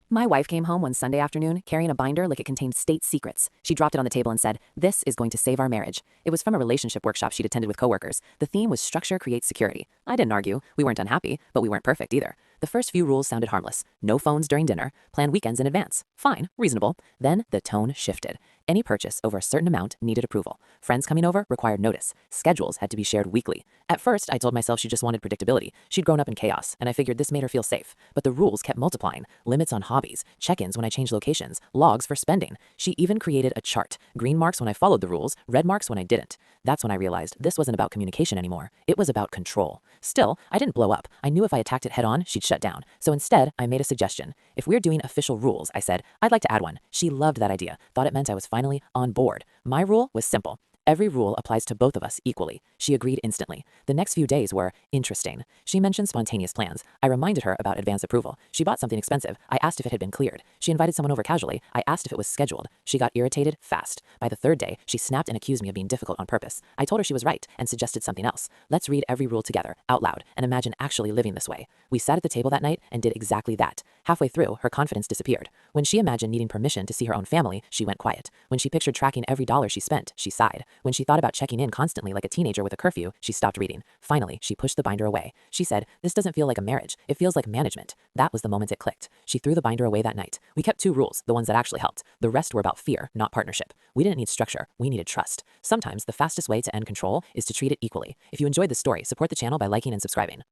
My wife came home one Sunday afternoon carrying a binder like it contained state secrets. She dropped it on the table and said, "This is going to save our marriage." It was from a relationship workshop she'd attended with coworkers. The theme was structure creates security. I didn't argue. We weren't unhappy, but we weren't perfect either. The first few rules sounded harmless. No phones during dinner. Plan weekends in advance. Fine, reasonable. Then the tone shifted. Any purchase over a certain amount needed approval. Friends coming over required notice. Schedules had to be shared weekly. At first, I told myself she just wanted predictability. She'd grown up in chaos, and I figured this made her feel safe. But the rules kept multiplying. Limits on hobbies, check-ins when I changed locations, logs for spending. She even created a chart. Green marks when I followed the rules, red marks when I didn't. That's when I realized this wasn't about communication anymore. It was about control. Still, I didn't blow up. I knew if I attacked it head on, she'd shut down. So instead, I made a suggestion. If we're doing official rules, I said, I'd like to add one. She loved that idea, thought it meant I was finally on board. My rule was simple. Every rule applies to both of us equally. She agreed instantly. The next few days were interesting. She mentioned spontaneous plans. I reminded her about advance approval. She bought something expensive. I asked if it had been cleared. She invited someone over casually. I asked if it was scheduled. She got irritated fast. By the third day, she snapped and accused me of being difficult on purpose. I told her she was right and suggested something else. Let's read every rule together, out loud, and imagine actually living this way. We sat at the table that night and did exactly that. Halfway through, her confidence disappeared. When she imagined needing permission to see her own family, she went quiet. When she pictured tracking every dollar she spent, she sighed. When she thought about checking in constantly like a teenager with a curfew, she stopped reading. Finally, she pushed the binder away. She said, "This doesn't feel like a marriage. It feels like management." That was the moment it clicked. She threw the binder away that night. We kept two rules, the ones that actually helped. The rest were about fear, not partnership. We didn't need structure. We needed trust. Sometimes the fastest way to end control is to treat it equally. If you enjoyed this story, support the channel by liking and subscribing.